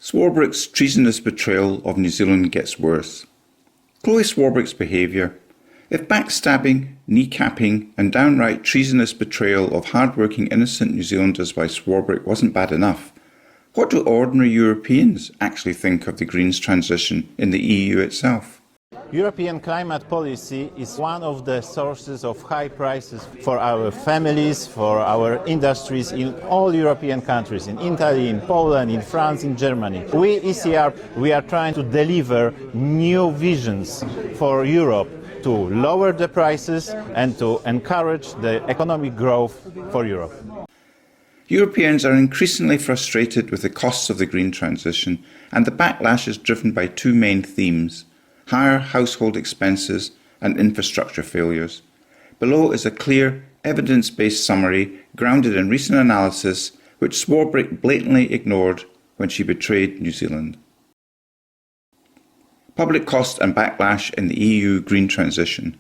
Swarbrick's treasonous betrayal of New Zealand gets worse. Chlöe Swarbrick's behaviour. If backstabbing, kneecapping and downright treasonous betrayal of hard-working innocent New Zealanders by Swarbrick wasn't bad enough, what do ordinary Europeans actually think of the Greens transition in the EU itself? European climate policy is one of the sources of high prices for our families, for our industries in all European countries, in Italy, in Poland, in France, in Germany. We, ECR, we are trying to deliver new visions for Europe to lower the prices and to encourage the economic growth for Europe. Europeans are increasingly frustrated with the costs of the green transition, and the backlash is driven by two main themes: higher household expenses and infrastructure failures. Below is a clear, evidence-based summary grounded in recent analysis which Swarbrick blatantly ignored when she betrayed New Zealand. Public cost and backlash in the EU green transition.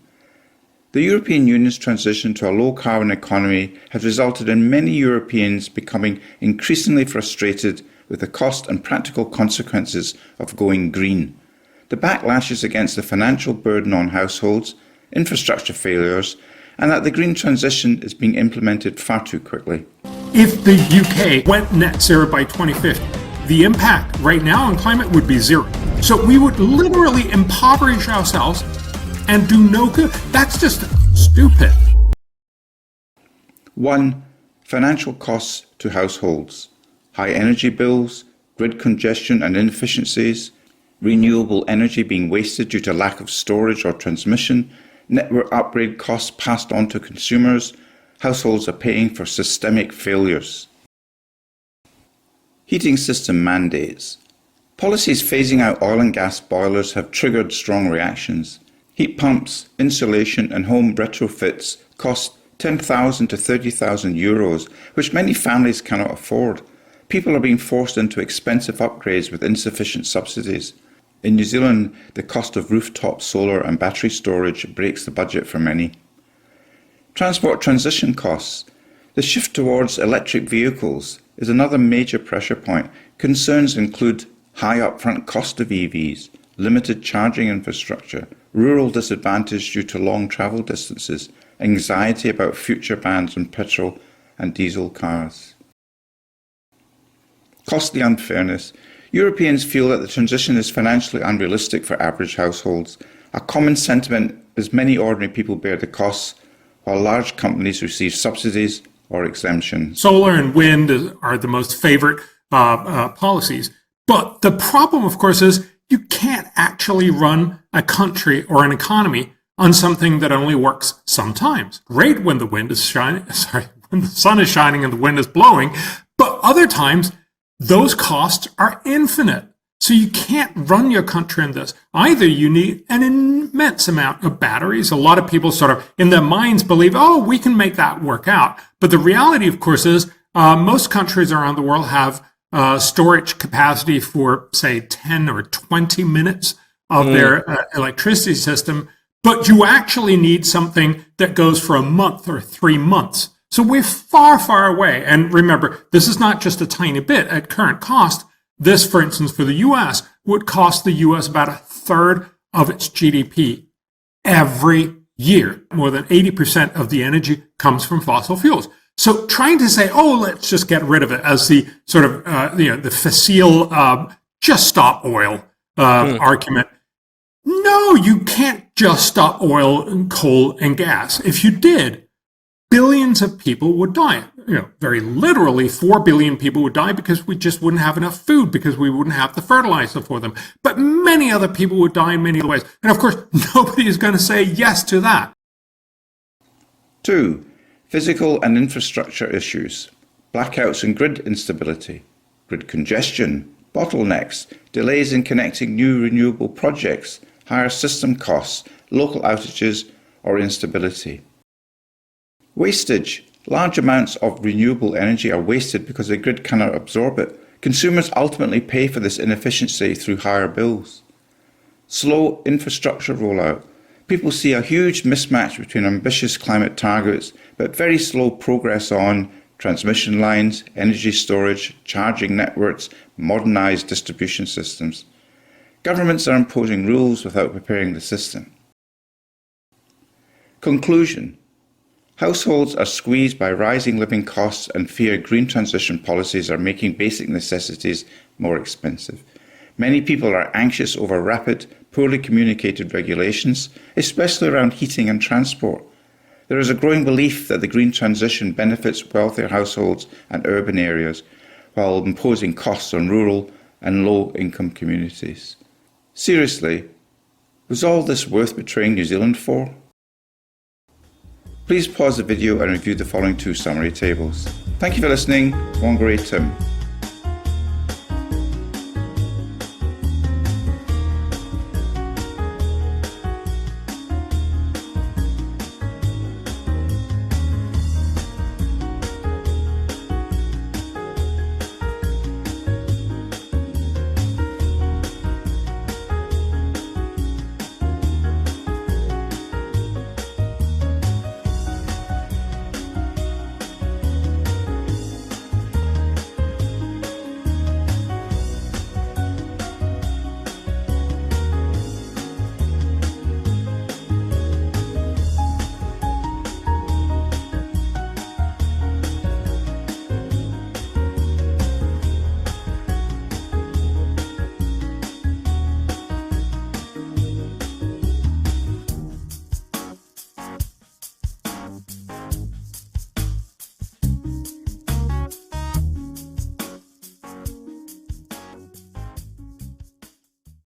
The European Union's transition to a low-carbon economy has resulted in many Europeans becoming increasingly frustrated with the cost and practical consequences of going green. The backlash is against the financial burden on households, infrastructure failures, and that the green transition is being implemented far too quickly. If the UK went net zero by 2050, the impact right now on climate would be zero. So we would literally impoverish ourselves and do no good. That's just stupid. 1. Financial costs to households. High energy bills, grid congestion and inefficiencies, renewable energy being wasted due to lack of storage or transmission, network upgrade costs passed on to consumers. Households are paying for systemic failures. Heating system mandates. Policies phasing out oil and gas boilers have triggered strong reactions. Heat pumps, insulation and home retrofits cost €10,000 to €30,000, which many families cannot afford. People are being forced into expensive upgrades with insufficient subsidies. In New Zealand, the cost of rooftop solar and battery storage breaks the budget for many. Transport transition costs. The shift towards electric vehicles is another major pressure point. Concerns include high upfront cost of EVs, limited charging infrastructure, rural disadvantage due to long travel distances, anxiety about future bans on petrol and diesel cars. Costly unfairness. Europeans feel that the transition is financially unrealistic for average households. A common sentiment is many ordinary people bear the costs, while large companies receive subsidies or exemptions. Solar and wind are the most favorite policies. But the problem, of course, is you can't actually run a country or an economy on something that only works sometimes. Great when the wind is shining, when the sun is shining and the wind is blowing, but other times those costs are infinite. So you can't run your country on this. Either you need an immense amount of batteries. A lot of people sort of in their minds believe, oh, we can make that work out. But the reality, of course, is most countries around the world have storage capacity for, say, 10 or 20 minutes of their electricity system. But you actually need something that goes for a month or 3 months. So we're far, far away. And remember, this is not just a tiny bit at current cost. This, for instance, for the U.S., would cost the U.S. about a third of its GDP every year. More than 80% of the energy comes from fossil fuels. So trying to say, oh, let's just get rid of it as the sort of, the facile, just stop oil argument. No, you can't just stop oil and coal and gas. If you did, billions of people would die. Very literally 4 billion people would die because we just wouldn't have enough food, because we wouldn't have the fertilizer for them. But many other people would die in many other ways. And of course, nobody is going to say yes to that. 2. Physical and infrastructure issues. Blackouts and grid instability. Grid congestion. Bottlenecks. Delays in connecting new renewable projects. Higher system costs. Local outages or instability. Wastage. Large amounts of renewable energy are wasted because the grid cannot absorb it. Consumers ultimately pay for this inefficiency through higher bills. Slow infrastructure rollout. People see a huge mismatch between ambitious climate targets but very slow progress on transmission lines, energy storage, charging networks, modernised distribution systems. Governments are imposing rules without preparing the system. Conclusion. Households are squeezed by rising living costs and fear green transition policies are making basic necessities more expensive. Many people are anxious over rapid, poorly communicated regulations, especially around heating and transport. There is a growing belief that the green transition benefits wealthier households and urban areas, while imposing costs on rural and low-income communities. Seriously, was all this worth betraying New Zealand for? Please pause the video and review the following 2 summary tables. Thank you for listening. WhangāreiTim.